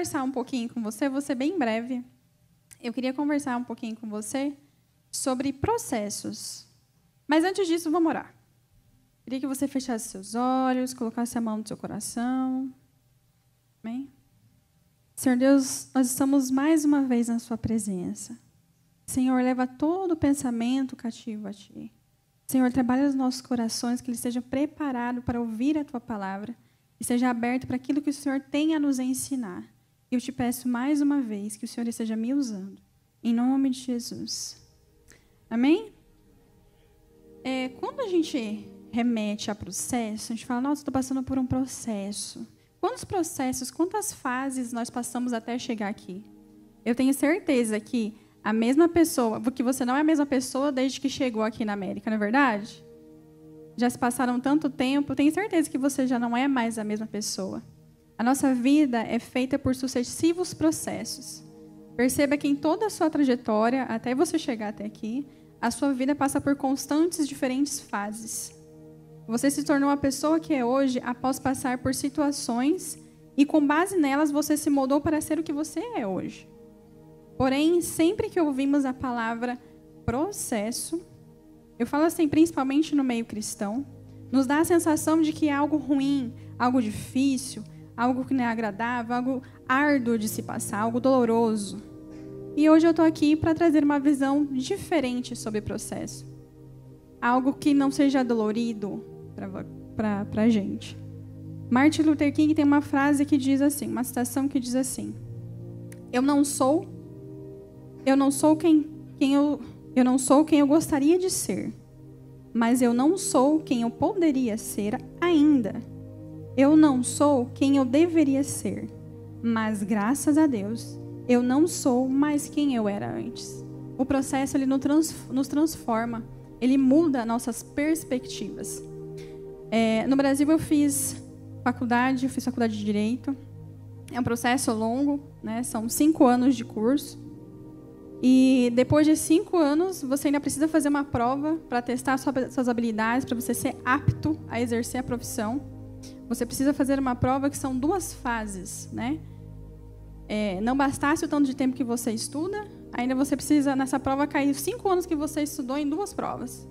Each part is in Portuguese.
conversar um pouquinho com você, vou ser bem breve. Eu queria conversar um pouquinho com você sobre processos. Mas antes disso, vamos orar. Queria que você fechasse seus olhos, colocasse a mão no seu coração. Amém? Senhor Deus, nós estamos mais uma vez na sua presença. Senhor, leva todo o pensamento cativo a Ti. Senhor, trabalha nos nossos corações, que ele esteja preparado para ouvir a Tua palavra e seja aberto para aquilo que o Senhor tem a nos ensinar. E eu te peço mais uma vez que o Senhor esteja me usando. Em nome de Jesus. Amém? Quando a gente remete a processo, a gente fala, nossa, estou passando por um processo. Quantos processos, quantas fases nós passamos até chegar aqui? Eu tenho certeza que a mesma pessoa, porque você não é a mesma pessoa desde que chegou aqui na América, não é verdade? Já se passaram tanto tempo, tenho certeza que você já não é mais a mesma pessoa. A nossa vida é feita por sucessivos processos. Perceba que em toda a sua trajetória, até você chegar até aqui, a sua vida passa por constantes diferentes fases. Você se tornou a pessoa que é hoje após passar por situações e com base nelas você se moldou para ser o que você é hoje. Porém, sempre que ouvimos a palavra processo, eu falo assim, principalmente no meio cristão, nos dá a sensação de que é algo ruim, algo difícil, algo que não é agradável, algo árduo de se passar, algo doloroso. E hoje eu estou aqui para trazer uma visão diferente sobre o processo. Algo que não seja dolorido para a gente. Martin Luther King tem uma frase que diz assim, uma citação que diz assim: eu não sou quem eu gostaria de ser, mas eu não sou quem eu poderia ser ainda. Eu não sou quem eu deveria ser, mas graças a Deus, eu não sou mais quem eu era antes. O processo ele nos transforma, ele muda nossas perspectivas. No Brasil eu fiz faculdade de Direito. É um processo longo, né? São 5 anos de curso. E depois de 5 anos, você ainda precisa fazer uma prova para testar suas habilidades, para você ser apto a exercer a profissão. Você precisa fazer uma prova que são 2 fases, né? Não bastasse o tanto de tempo que você estuda, ainda você precisa, nessa prova, cair os 5 anos que você estudou em 2 provas.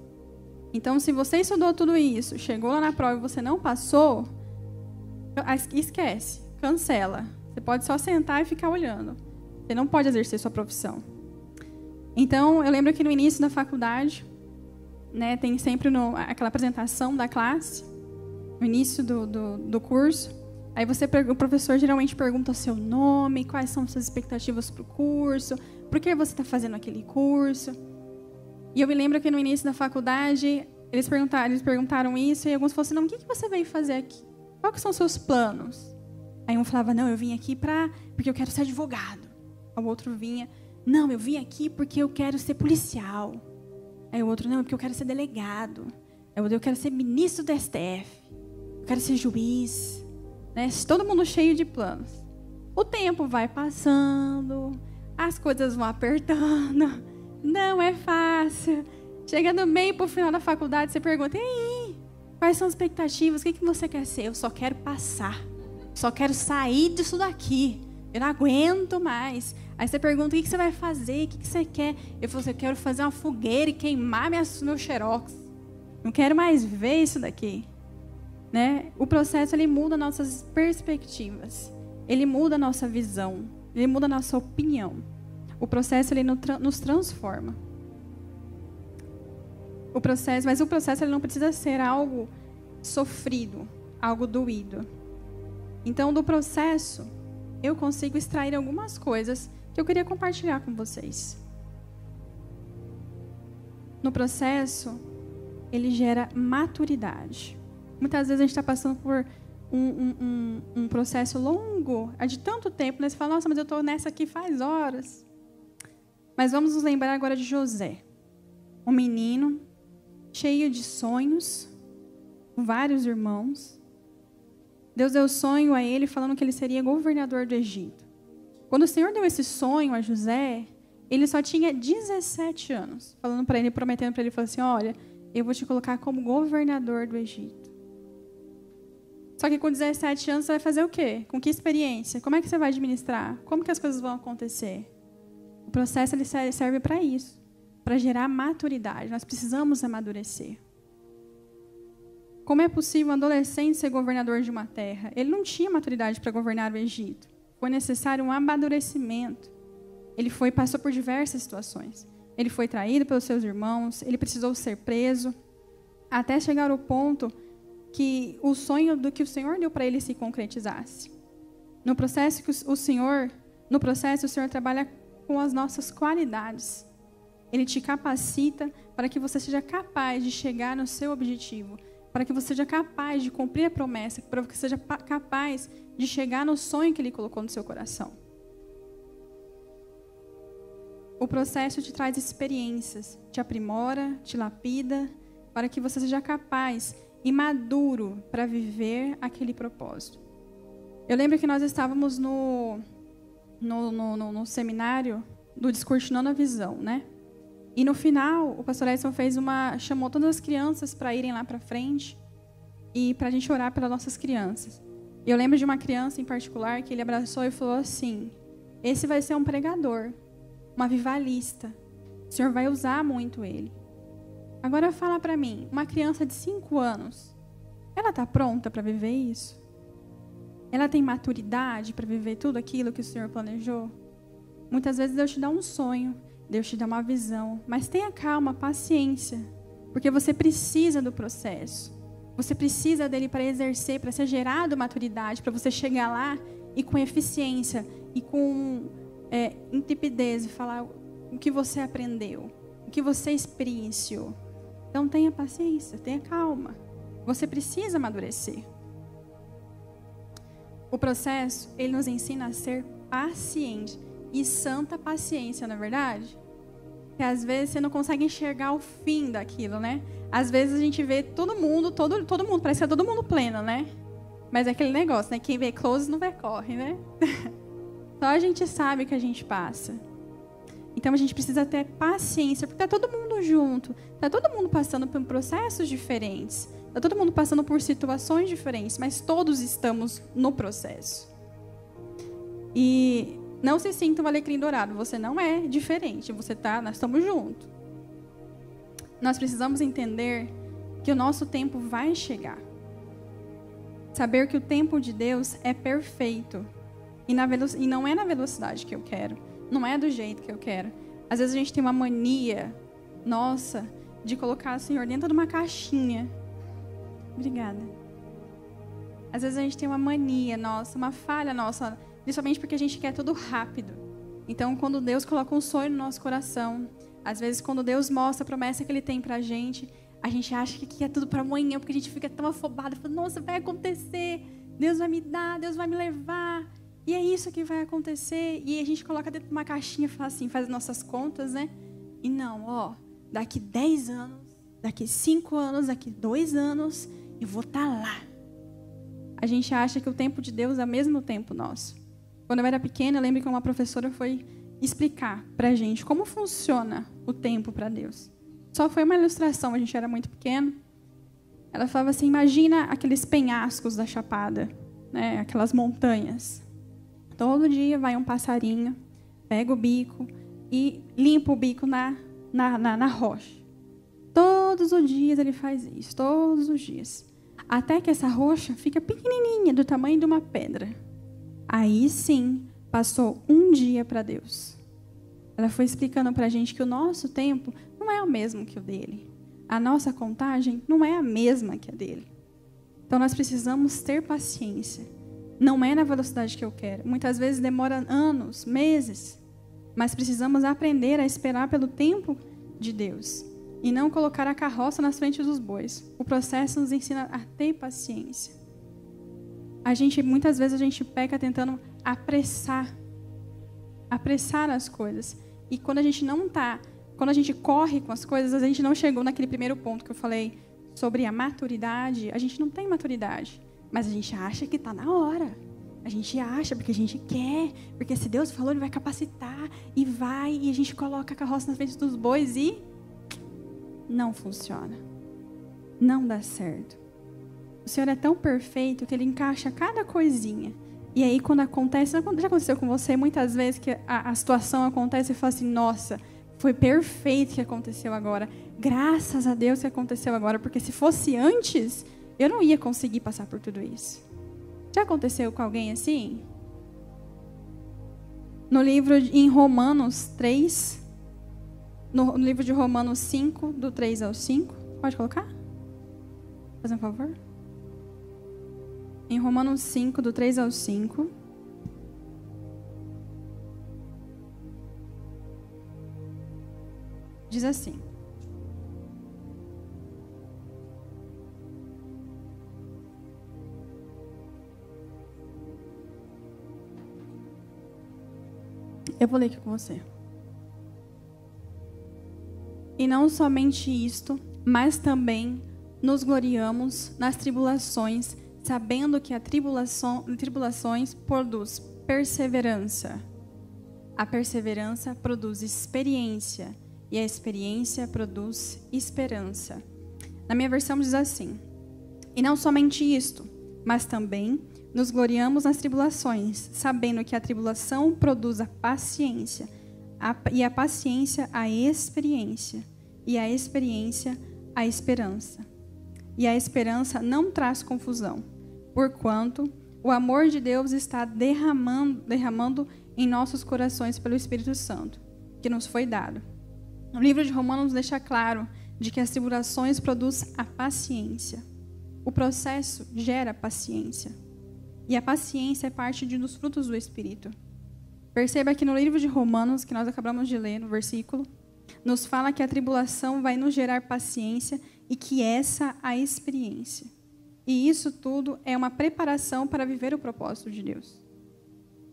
Então, se você estudou tudo isso, chegou lá na prova e você não passou, esquece, cancela. Você pode só sentar e ficar olhando. Você não pode exercer sua profissão. Então, eu lembro que no início da faculdade, né, tem sempre aquela apresentação da classe, no início do curso. Aí o professor geralmente pergunta o seu nome, quais são suas expectativas para o curso, por que você está fazendo aquele curso. E eu me lembro que no início da faculdade, eles perguntaram isso, e alguns falaram assim, não, o que você veio fazer aqui? Quais são os seus planos? Aí um falava, não, eu vim aqui porque eu quero ser advogado. O outro vinha, não, eu vim aqui porque eu quero ser policial. Aí o outro, não, porque eu quero ser delegado. Aí eu quero ser ministro do STF. Eu quero ser juiz. Né? Todo mundo cheio de planos. O tempo vai passando, as coisas vão apertando. Não é fácil. Chega no meio para o final da faculdade, você pergunta, e aí, quais são as expectativas? O que você quer ser? Eu só quero passar. Só quero sair disso daqui. Eu não aguento mais. Aí você pergunta, o que você vai fazer? O que você quer? Eu falo, eu quero fazer uma fogueira e queimar meu xerox. Não quero mais ver isso daqui. Né? O processo ele muda nossas perspectivas. Ele muda a nossa visão. Ele muda a nossa opinião. O processo ele nos transforma. Mas o processo ele não precisa ser algo sofrido, algo doído. Então, do processo, eu consigo extrair algumas coisas que eu queria compartilhar com vocês. No processo, ele gera maturidade. Muitas vezes a gente está passando por um processo longo, de tanto tempo, né? Você fala, nossa, mas eu estou nessa aqui faz horas. Mas vamos nos lembrar agora de José. Um menino cheio de sonhos, com vários irmãos. Deus deu sonho a ele falando que ele seria governador do Egito. Quando o Senhor deu esse sonho a José, ele só tinha 17 anos. Falando para ele, prometendo para ele, falou assim, olha, eu vou te colocar como governador do Egito. Só que com 17 anos você vai fazer o quê? Com que experiência? Como é que você vai administrar? Como que as coisas vão acontecer? O processo ele serve para isso, para gerar maturidade. Nós precisamos amadurecer. Como é possível um adolescente ser governador de uma terra? Ele não tinha maturidade para governar o Egito. Foi necessário um amadurecimento. Ele passou por diversas situações. Ele foi traído pelos seus irmãos, ele precisou ser preso, até chegar ao ponto que o sonho do que o Senhor deu para ele se concretizasse. No processo, o Senhor trabalha com as nossas qualidades. Ele te capacita para que você seja capaz de chegar no seu objetivo, para que você seja capaz de cumprir a promessa, para que você seja capaz de chegar no sonho que Ele colocou no seu coração. O processo te traz experiências, te aprimora, te lapida, para que você seja capaz e maduro para viver aquele propósito. Eu lembro que nós estávamos no seminário do Descortinando a Visão, né? E no final, o pastor Edson chamou todas as crianças para irem lá para frente e para a gente orar pelas nossas crianças. E eu lembro de uma criança em particular que ele abraçou e falou assim: esse vai ser um pregador, um avivalista. O Senhor vai usar muito ele. Agora fala para mim, uma criança de 5 anos, ela está pronta para viver isso? Ela tem maturidade para viver tudo aquilo que o Senhor planejou? Muitas vezes Deus te dá um sonho, Deus te dá uma visão, mas tenha calma, paciência, porque você precisa do processo. Você precisa dele para exercer, para ser gerado maturidade, para você chegar lá e com eficiência e com intrepidez falar o que você aprendeu, o que você experienciou. Então tenha paciência, tenha calma. Você precisa amadurecer. O processo, ele nos ensina a ser paciente. E santa paciência, não é verdade? Que às vezes você não consegue enxergar o fim daquilo, né? Às vezes a gente vê todo mundo, parece que é todo mundo pleno, né? Mas é aquele negócio, né? Quem vê close não vê corre, né? Só a gente sabe que a gente passa. Então a gente precisa ter paciência, porque está todo mundo junto, está todo mundo passando por processos diferentes, está todo mundo passando por situações diferentes, mas todos estamos no processo. E não se sinta um alecrim dourado, você não é diferente, nós estamos juntos. Nós precisamos entender que o nosso tempo vai chegar. Saber que o tempo de Deus é perfeito e não é na velocidade que eu quero. Não é do jeito que eu quero. Às vezes a gente tem uma mania nossa de colocar o Senhor dentro de uma caixinha. Obrigada. Às vezes a gente tem uma mania nossa, uma falha nossa, principalmente porque a gente quer tudo rápido. Então, quando Deus coloca um sonho no nosso coração, às vezes quando Deus mostra a promessa que Ele tem pra gente, a gente acha que é tudo para amanhã, porque a gente fica tão afobado, fala, nossa, vai acontecer, Deus vai me dar, Deus vai me levar. E é isso que vai acontecer. E a gente coloca dentro de uma caixinha e fala assim, faz as nossas contas, né? E não, daqui 10 anos, daqui 5 anos, daqui 2 anos, eu vou estar lá. A gente acha que o tempo de Deus é o mesmo tempo nosso. Quando eu era pequena, eu lembro que uma professora foi explicar pra gente como funciona o tempo para Deus. Só foi uma ilustração, a gente era muito pequeno. Ela falava assim, imagina aqueles penhascos da Chapada, né? Aquelas montanhas. Todo dia vai um passarinho, pega o bico e limpa o bico na rocha. Todos os dias ele faz isso, todos os dias. Até que essa rocha fica pequenininha, do tamanho de uma pedra. Aí sim, passou um dia para Deus. Ela foi explicando para a gente que o nosso tempo não é o mesmo que o dele. A nossa contagem não é a mesma que a dele. Então nós precisamos ter paciência. Não é na velocidade que eu quero. Muitas vezes demora anos, meses. Mas precisamos aprender a esperar pelo tempo de Deus. E não colocar a carroça nas frentes dos bois. O processo nos ensina a ter paciência. Muitas vezes a gente peca tentando apressar as coisas. E quando a gente corre com as coisas, a gente não chegou naquele primeiro ponto que eu falei sobre a maturidade. A gente não tem maturidade. Mas a gente acha que está na hora. A gente acha porque a gente quer. Porque se Deus falou, Ele vai capacitar. E a gente coloca a carroça na frente dos bois e não funciona. Não dá certo. O Senhor é tão perfeito que Ele encaixa cada coisinha. E aí, quando acontece, já aconteceu com você muitas vezes que a situação acontece e fala assim, nossa, foi perfeito que aconteceu agora. Graças a Deus que aconteceu agora, porque se fosse antes, eu não ia conseguir passar por tudo isso. Já aconteceu com alguém assim? No livro em Romanos 3, no livro de Romanos 5, do 3 ao 5, pode colocar? Faz um favor. Em Romanos 5, do 3 ao 5. Diz assim. Eu vou ler aqui com você. E não somente isto, mas também nos gloriamos nas tribulações, sabendo que a tribulações produz perseverança. A perseverança produz experiência, e a experiência produz esperança. Na minha versão diz assim: e não somente isto, mas também nos gloriamos nas tribulações, sabendo que a tribulação produz a paciência, e a paciência a experiência, e a experiência a esperança. E a esperança não traz confusão, porquanto o amor de Deus está derramando em nossos corações pelo Espírito Santo, que nos foi dado. O livro de Romanos deixa claro de que as tribulações produzem a paciência. O processo gera paciência. E a paciência é parte dos frutos do Espírito. Perceba que no livro de Romanos, que nós acabamos de ler, no versículo, nos fala que a tribulação vai nos gerar paciência e que essa é a experiência. E isso tudo é uma preparação para viver o propósito de Deus.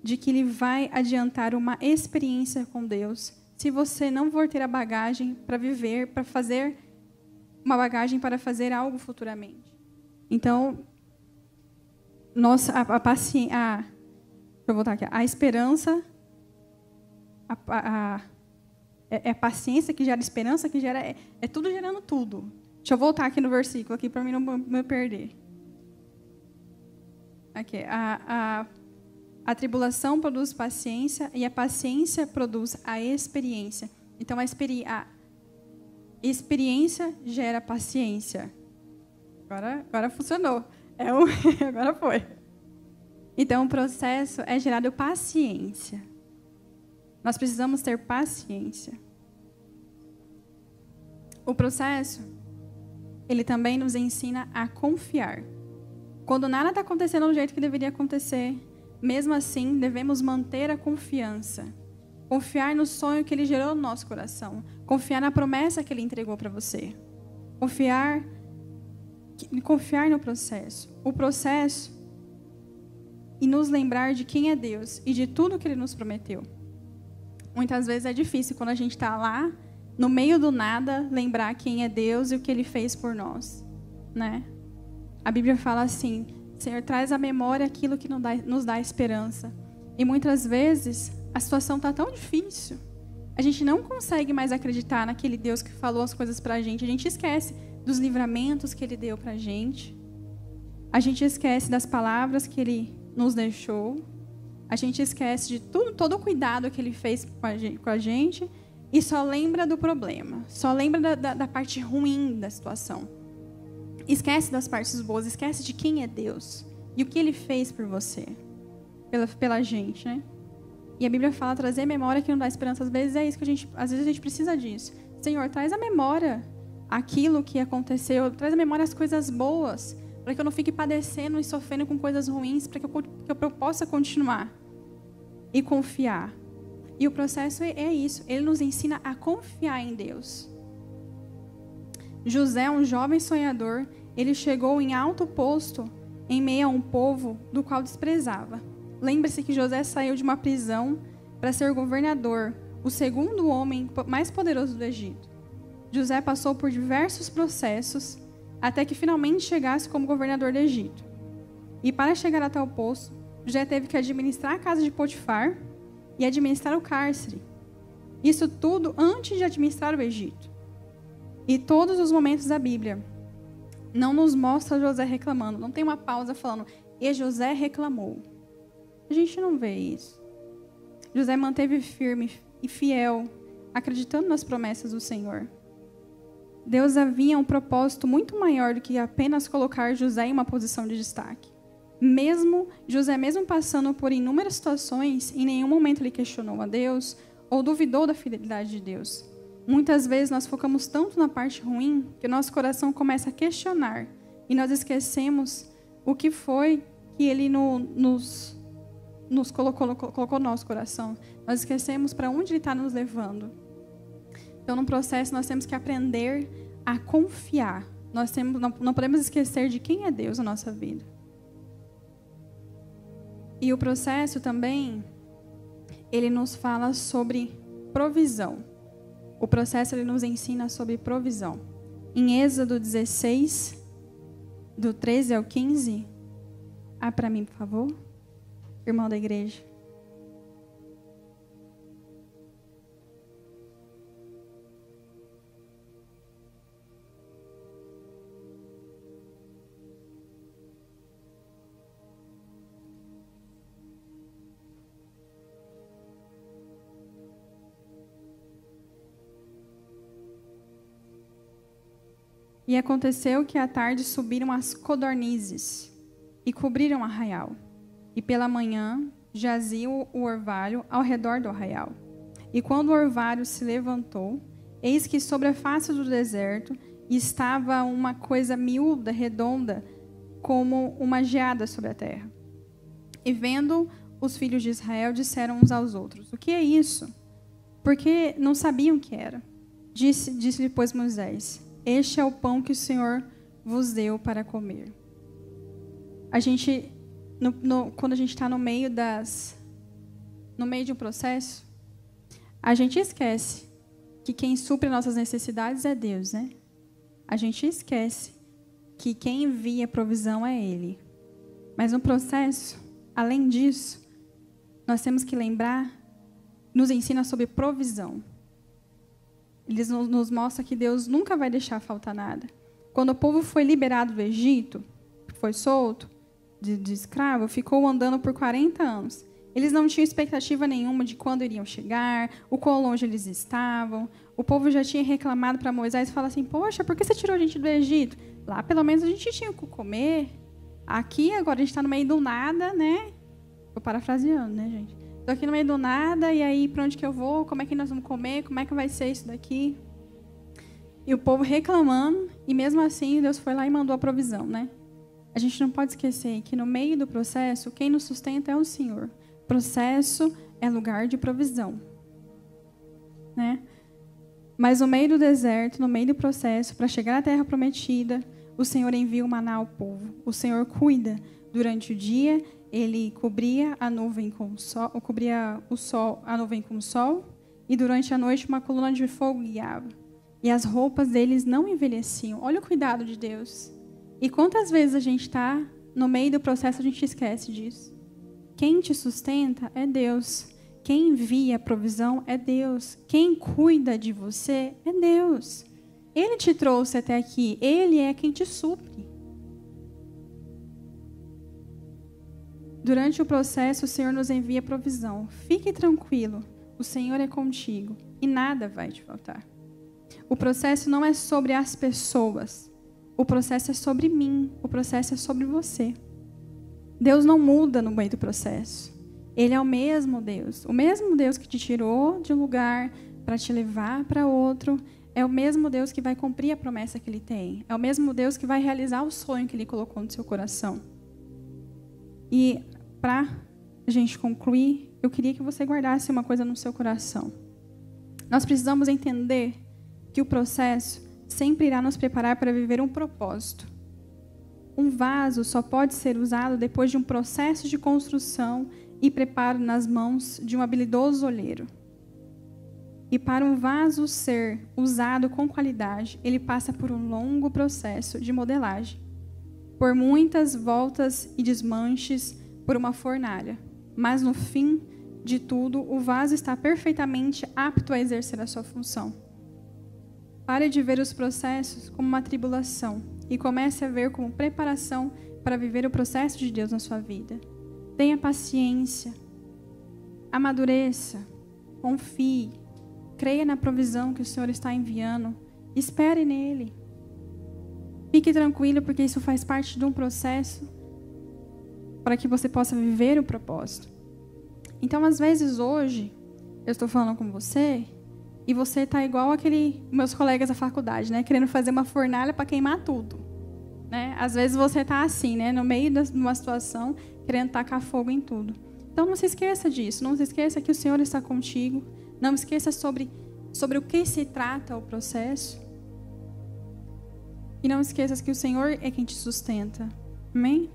De que Ele vai adiantar uma experiência com Deus, se você não for ter a bagagem para viver, para fazer uma bagagem para fazer algo futuramente. Então, eu vou voltar aqui. A esperança, é a paciência que gera esperança, que gera, é tudo gerando tudo. Deixa eu voltar aqui no versículo aqui para mim não me perder. Aqui, a tribulação produz paciência e a paciência produz a experiência. Então, a experiência gera paciência. Agora funcionou. Agora foi. Então, o processo é gerado paciência. Nós precisamos ter paciência. O processo, ele também nos ensina a confiar. Quando nada está acontecendo do jeito que deveria acontecer, mesmo assim, devemos manter a confiança. Confiar no sonho que Ele gerou no nosso coração. Confiar na promessa que Ele entregou para você. Confiar no processo. O processo e nos lembrar de quem é Deus e de tudo que Ele nos prometeu. Muitas vezes é difícil quando a gente está lá, no meio do nada, lembrar quem é Deus e o que Ele fez por nós, né? A Bíblia fala assim: Senhor, traz à memória aquilo que nos dá esperança. E muitas vezes a situação está tão difícil, a gente não consegue mais acreditar naquele Deus que falou as coisas para a gente esquece dos livramentos que Ele deu para a gente gente esquece das palavras que Ele nos deixou, a gente esquece de todo o cuidado que Ele fez com a gente e só lembra do problema, só lembra da parte ruim da situação. Esquece das partes boas, esquece de quem é Deus e o que Ele fez por você, pela gente, né? E a Bíblia fala trazer memória que não dá esperança. Às vezes é isso que às vezes a gente precisa disso. Senhor, traz à memória aquilo que aconteceu, traz à memória as coisas boas, para que eu não fique padecendo e sofrendo com coisas ruins, para que eu possa continuar e confiar. E o processo é isso, Ele nos ensina a confiar em Deus. José, um jovem sonhador, ele chegou em alto posto em meio a um povo do qual desprezava. Lembre-se que José saiu de uma prisão para ser governador, o segundo homem mais poderoso do Egito. José passou por diversos processos até que finalmente chegasse como governador do Egito. E para chegar a tal posto, José teve que administrar a casa de Potifar e administrar o cárcere. Isso tudo antes de administrar o Egito. E todos os momentos da Bíblia não nos mostra José reclamando. Não tem uma pausa falando, e José reclamou. A gente não vê isso. José manteve firme e fiel, acreditando nas promessas do Senhor. Deus havia um propósito muito maior do que apenas colocar José em uma posição de destaque. José, mesmo passando por inúmeras situações, em nenhum momento ele questionou a Deus ou duvidou da fidelidade de Deus. Muitas vezes nós focamos tanto na parte ruim que o nosso coração começa a questionar e nós esquecemos o que foi que Ele nos colocou no nosso coração. Nós esquecemos para onde Ele está nos levando. Então, no processo, nós temos que aprender a confiar. Não podemos esquecer de quem é Deus na nossa vida. E o processo também, ele nos fala sobre provisão. O processo, ele nos ensina sobre provisão. Em Êxodo 16, do 13 ao 15, para mim, por favor, irmão da igreja. E aconteceu que à tarde subiram as codornizes e cobriram o arraial. E pela manhã jazia o orvalho ao redor do arraial. E quando o orvalho se levantou, eis que sobre a face do deserto estava uma coisa miúda, redonda, como uma geada sobre a terra. E vendo os filhos de Israel, disseram uns aos outros, o que é isso? Porque não sabiam o que era. Disse-lhe, pois, Moisés, este é o pão que o Senhor vos deu para comer. A gente, quando a gente está no meio de um processo, a gente esquece que quem supre nossas necessidades é Deus, né? A gente esquece que quem envia a provisão é Ele. Mas no processo, além disso, nós temos que lembrar, nos ensina sobre provisão. Eles nos mostram que Deus nunca vai deixar faltar nada. Quando o povo foi liberado do Egito, foi solto de escravo, ficou andando por 40 anos. Eles não tinham expectativa nenhuma de quando iriam chegar, o quão longe eles estavam. O povo já tinha reclamado para Moisés e falado assim, poxa, por que você tirou a gente do Egito? Lá, pelo menos, a gente tinha o que comer. Aqui, agora, a gente está no meio do nada, né? Estou parafraseando, né, gente? Estou aqui no meio do nada, e aí, para onde que eu vou? Como é que nós vamos comer? Como é que vai ser isso daqui? E o povo reclamando, e mesmo assim, Deus foi lá e mandou a provisão, né? A gente não pode esquecer que no meio do processo, quem nos sustenta é o Senhor. Processo é lugar de provisão, né? Mas no meio do deserto, no meio do processo, para chegar à terra prometida, o Senhor envia o maná ao povo. O Senhor cuida. Durante o dia, Ele cobria a nuvem com o sol, a nuvem com o sol, e durante a noite uma coluna de fogo guiava. E as roupas deles não envelheciam. Olha o cuidado de Deus. E quantas vezes a gente está no meio do processo, a gente esquece disso. Quem te sustenta é Deus. Quem envia a provisão é Deus. Quem cuida de você é Deus. Ele te trouxe até aqui. Ele é quem te supre. Durante o processo, o Senhor nos envia provisão. Fique tranquilo. O Senhor é contigo. E nada vai te faltar. O processo não é sobre as pessoas. O processo é sobre mim. O processo é sobre você. Deus não muda no meio do processo. Ele é o mesmo Deus que te tirou de um lugar para te levar para outro. É o mesmo Deus que vai cumprir a promessa que Ele tem. É o mesmo Deus que vai realizar o sonho que Ele colocou no seu coração. E para a gente concluir, eu queria que você guardasse uma coisa no seu coração. Nós precisamos entender que o processo sempre irá nos preparar para viver um propósito. Um vaso só pode ser usado depois de um processo de construção e preparo nas mãos de um habilidoso olheiro. E para um vaso ser usado com qualidade, ele passa por um longo processo de modelagem, por muitas voltas e desmanches por uma fornalha. Mas no fim de tudo, o vaso está perfeitamente apto a exercer a sua função. Pare de ver os processos como uma tribulação e comece a ver como preparação para viver o processo de Deus na sua vida. Tenha paciência, amadureça, confie, creia na provisão que o Senhor está enviando, espere nele. Fique tranquilo, porque isso faz parte de um processo para que você possa viver o propósito. Então, às vezes, hoje, eu estou falando com você e você está igual meus colegas da faculdade, né? Querendo fazer uma fornalha para queimar tudo. Né? Às vezes você está assim, né? No meio de uma situação, querendo tacar fogo em tudo. Então, não se esqueça disso. Não se esqueça que o Senhor está contigo. Não se esqueça sobre o que se trata o processo. E não esqueça que o Senhor é quem te sustenta. Amém?